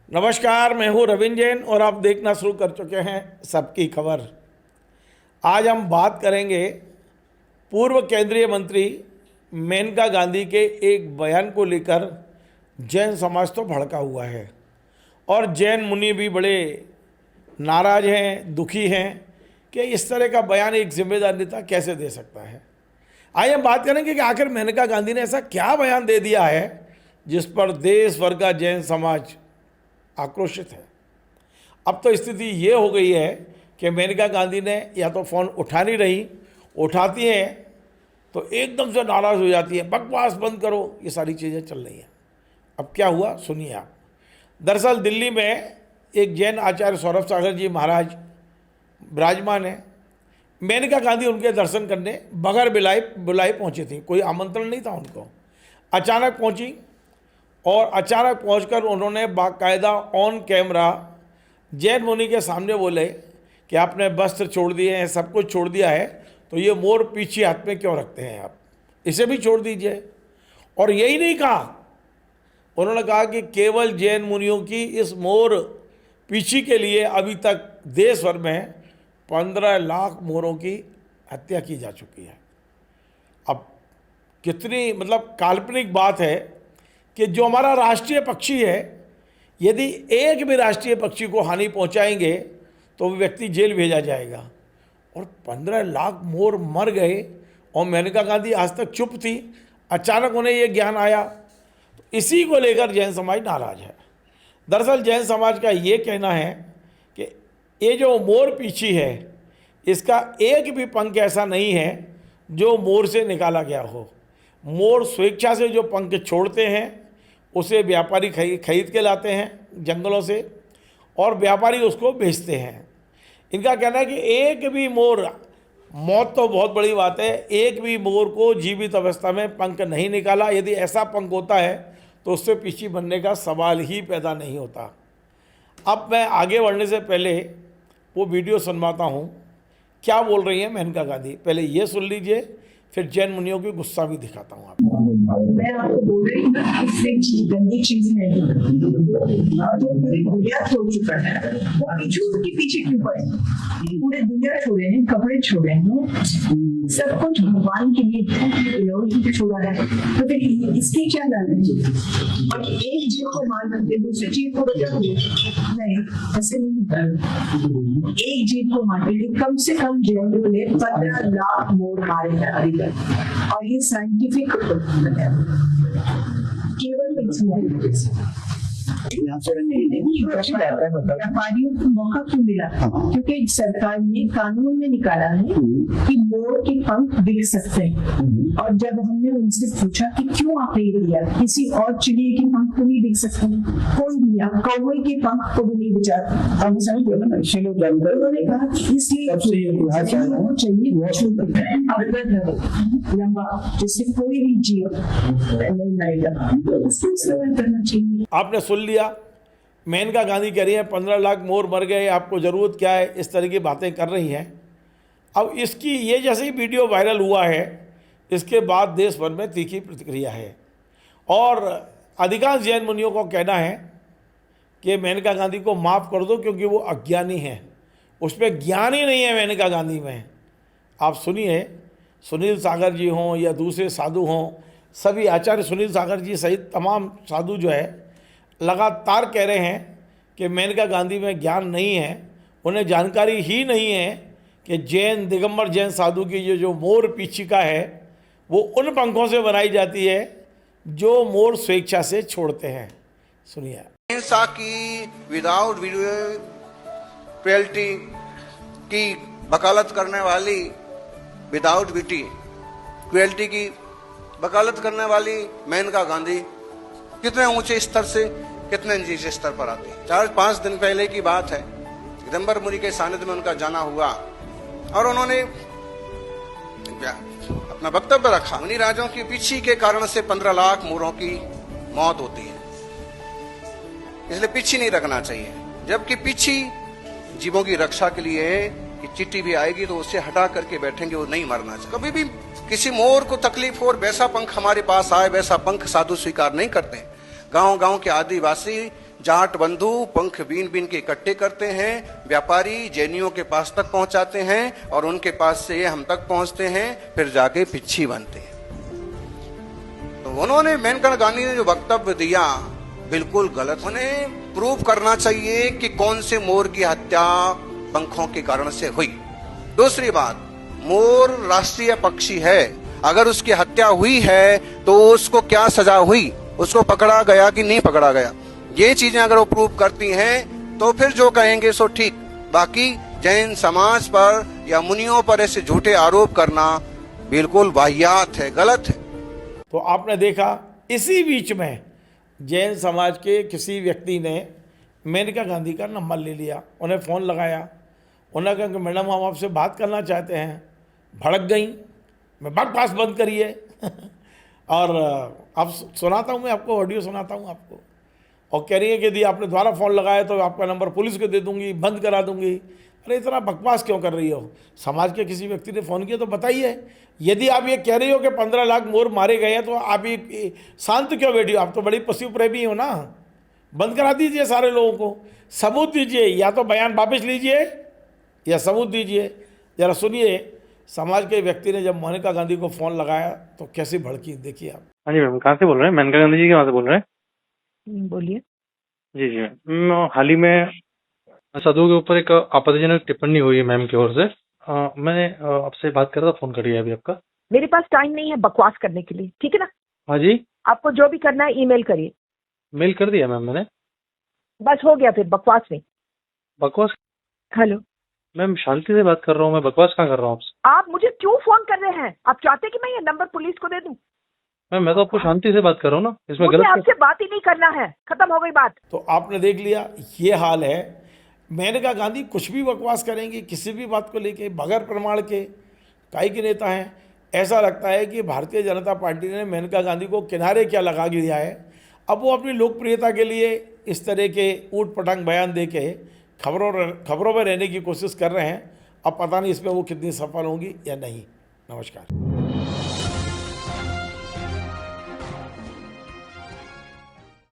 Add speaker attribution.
Speaker 1: नमस्कार, मैं हूँ रविंद्र जैन और आप देखना शुरू कर चुके हैं सबकी खबर। आज हम बात करेंगे पूर्व केंद्रीय मंत्री मेनका गांधी के एक बयान को लेकर। जैन समाज तो भड़का हुआ है और जैन मुनि भी बड़े नाराज हैं, दुखी हैं कि इस तरह का बयान एक जिम्मेदार नेता कैसे दे सकता है। आइए हम बात करेंगे कि आखिर मेनका गांधी ने ऐसा क्या बयान दे दिया है जिस पर देश भर का जैन समाज आक्रोशित है। अब तो स्थिति ये हो गई है कि मेनका गांधी ने या तो फ़ोन उठा नहीं रही, उठाती हैं तो एकदम से नाराज़ हो जाती है, बकवास बंद करो, ये सारी चीज़ें चल रही हैं। अब क्या हुआ सुनिए आप। दरअसल दिल्ली में एक जैन आचार्य सौरभ सागर जी महाराज विराजमान है। मेनका गांधी उनके दर्शन करने बगैर बुलाए पहुँची थी, कोई आमंत्रण नहीं था उनको। अचानक पहुँची और अचानक पहुंचकर उन्होंने बाकायदा ऑन कैमरा जैन मुनि के सामने बोले कि आपने वस्त्र छोड़ दिए हैं, सब कुछ छोड़ दिया है, तो ये मोर पीछे हाथ में क्यों रखते हैं आप, इसे भी छोड़ दीजिए। और यही नहीं कहा, उन्होंने कहा कि केवल जैन मुनियों की इस मोर पीछी के लिए अभी तक देश भर में 15 लाख मोरों की हत्या की जा चुकी है। अब कितनी काल्पनिक बात है कि जो हमारा राष्ट्रीय पक्षी है, यदि एक भी राष्ट्रीय पक्षी को हानि पहुंचाएंगे तो वो व्यक्ति जेल भेजा जाएगा। और 15 लाख मोर मर गए और मेनका गांधी आज तक चुप थी, अचानक उन्हें ये ज्ञान आया। तो इसी को लेकर जैन समाज नाराज है। दरअसल जैन समाज का ये कहना है कि ये जो मोर पीछी है, इसका एक भी पंख ऐसा नहीं है जो मोर से निकाला गया हो। मोर स्वेच्छा से जो पंख छोड़ते हैं उसे व्यापारी खरीद के लाते हैं जंगलों से और व्यापारी उसको बेचते हैं। इनका कहना है कि एक भी मोर, मौत तो बहुत बड़ी बात है, एक भी मोर को जीवित अवस्था में पंख नहीं निकाला। यदि ऐसा पंख होता है तो उससे पीछे बनने का सवाल ही पैदा नहीं होता। अब मैं आगे बढ़ने से पहले वो वीडियो सुनवाता हूँ, क्या बोल रही हैं मेनका गांधी। पहले ये सुन लीजिए, फिर जैन मुनियों की गुस्सा भी दिखाता हूँ आपको।
Speaker 2: मैं आपको बोल रही हूँ इससे गंदी चीज है, दुनिया छोड़ चुका है, वो झूठ के पीछे क्यों पड़े? पूरे दुनिया छोड़े हैं, कपड़े छोड़े हैं, सब कुछ भगवान के लिए छोड़ा है, तो फिर इसकी क्या लालच है? और एक जीव को मार करके दूसरे जीव को बचा नहीं, ऐसे नहीं होता। एक जीव को मार के कम से कम जैन ने 15 लाख मोर मारे हैं अभी तक, और ये साइंटिफिक केवल व्यापारियों को मौका क्यों मिला? क्योंकि सरकार ने कानून में निकाला है कि मोर के पंख बिक सकते हैं। और जब हमने उनसे पूछा कि क्यों आपने ये दिया, किसी और चिड़िया के पंख को नहीं बिक सकते, कोई भी, आप कौवे के पंख को भी नहीं बिचा। उन्होंने कहा इसलिए लंबा, जिससे कोई भी जीव नहीं मरेगा, उसको इस्तेमाल करना चाहिए।
Speaker 1: आपने सुन लिया, मेनका गांधी कह रही है 15 लाख मोर मर गए, आपको ज़रूरत क्या है, इस तरह की बातें कर रही हैं। अब इसकी ये जैसे ही वीडियो वायरल हुआ है, इसके बाद देश भर में तीखी प्रतिक्रिया है और अधिकांश जैन मुनियों को कहना है कि मेनका गांधी को माफ़ कर दो क्योंकि वो अज्ञानी है, उस पर ज्ञान ही नहीं है मेनका गांधी में। आप सुनिए, सुनील सागर जी हों या दूसरे साधु हों, सभी आचार्य सुनील सागर जी सहित तमाम साधु जो है लगातार कह रहे हैं कि मेनका गांधी में ज्ञान नहीं है, उन्हें जानकारी ही नहीं है कि जैन दिगंबर जैन साधु की जो मोर पीछिका है वो उन पंखों से बनाई जाती है जो मोर स्वेच्छा से छोड़ते हैं। सुनिए।
Speaker 3: हिंसा की विदाउट वीडियो क्रुएल्टी की वकालत करने वाली, विदाउट वीटी क्रुएल्टी की वकालत करने वाली मेनका गांधी कितने ऊंचे स्तर से कितने नीचे स्तर पर आती है। 4-5 दिन पहले की बात है, दिगंबर मुनि के सानिध्य में उनका जाना हुआ और उन्होंने अपना वक्तव्य रखा। मुनि राजों की पीछी के कारण से 15 लाख मोरों की मौत होती है, इसलिए पीछी नहीं रखना चाहिए। जबकि पीछी जीवों की रक्षा के लिए है कि चिट्ठी भी आएगी तो उससे हटा करके बैठेंगे, वो नहीं मरना चाहिए। कभी भी किसी मोर को तकलीफ हो और वैसा पंख हमारे पास आए, वैसा पंख साधु स्वीकार नहीं करते। गांव गांव के आदिवासी जाट बंधु पंख बीन बीन के इकट्ठे करते हैं, व्यापारी जैनियों के पास तक पहुंचाते हैं और उनके पास से ये हम तक पहुंचते हैं, फिर जाके पिच्छी बनते हैं। तो उन्होंने मेनका गांधी ने जो वक्तव्य दिया बिल्कुल गलत। उन्हें प्रूव करना चाहिए कि कौन से मोर की हत्या पंखों के कारण से हुई। दूसरी बात, मोर राष्ट्रीय पक्षी है, अगर उसकी हत्या हुई है तो उसको क्या सजा हुई, उसको पकड़ा गया कि नहीं पकड़ा गया, ये चीजें अगर वो प्रूव करती हैं तो फिर जो कहेंगे सो ठीक। बाकी जैन समाज पर या मुनियों पर ऐसे झूठे आरोप करना बिल्कुल वाहियात है, गलत है।
Speaker 1: तो आपने देखा, इसी बीच में जैन समाज के किसी व्यक्ति ने मेनका गांधी का नंबर ले लिया, उन्हें फ़ोन लगाया, उन्होंने कहा कि मैडम हम आपसे बात करना चाहते हैं। भड़क गई, मैं बकवास बंद करिए और अब सुनाता हूँ, मैं आपको ऑडियो सुनाता हूँ आपको। और कह रही है कि यदि आपने दोबारा फ़ोन लगाया तो आपका नंबर पुलिस को दे दूंगी, बंद करा दूंगी। अरे इतना बकवास क्यों कर रही हो? समाज के किसी व्यक्ति ने फ़ोन किया तो बताइए। यदि आप ये कह रही हो कि 15 लाख मोर मारे गए हैं तो आप ये शांत क्यों बैठी हो? आप तो बड़ी पशु प्रेमी हो ना। बंद करा दीजिए सारे लोगों को, सबूत दीजिए, या तो बयान वापस लीजिए या सबूत दीजिए। जरा सुनिए, समाज के व्यक्ति ने जब मेनका गांधी को फ़ोन लगाया तो कैसी भड़की, देखिए आप।
Speaker 4: हाँ जी मैम, कहाँ से बोल रहे हैं? मेनका गांधी जी के वहाँ से बोल रहे हैं?
Speaker 2: बोलिए।
Speaker 4: जी जी मैम, हाल ही में साधुओं के ऊपर एक आपत्तिजनक टिप्पणी हुई है मैम की ओर से। मैंने आपसे बात कर रहा था, फोन कर लिया अभी आपका।
Speaker 2: मेरे पास टाइम नहीं है बकवास करने के लिए, ठीक है ना?
Speaker 4: हाँ जी,
Speaker 2: आपको जो भी करना है ईमेल करिए।
Speaker 4: मेल कर दिया मैम मैंने।
Speaker 2: बस हो गया, फिर बकवास नहीं।
Speaker 4: बकवास?
Speaker 2: हेलो,
Speaker 4: मैम शांति से बात कर रहा हूँ मैं, बकवास कहाँ कर रहा हूँ आपसे?
Speaker 2: आप मुझे क्यों फोन कर रहे हैं? आप चाहते कि मैं ये नंबर पुलिस को दे दूं?
Speaker 4: मैम मैं तो आपको शांति से बात कर रहा हूँ ना, इसमें
Speaker 2: मुझे
Speaker 4: गलत
Speaker 2: आपसे बात ही नहीं करना है, खत्म हो गई बात।
Speaker 1: तो आपने देख लिया, ये हाल है। मेनका गांधी कुछ भी बकवास करेंगी किसी भी बात को लेके, बगैर प्रमाण के। काई के नेता हैं, ऐसा लगता है कि भारतीय जनता पार्टी ने मेनका गांधी को किनारे क्या लगा दिया है। अब वो अपनी लोकप्रियता के लिए इस तरह के ऊट पटांग बयान दे के खबरों में रहने की कोशिश कर रहे हैं। अब पता नहीं इसमें वो कितनी सफल होंगी या नहीं। नमस्कार।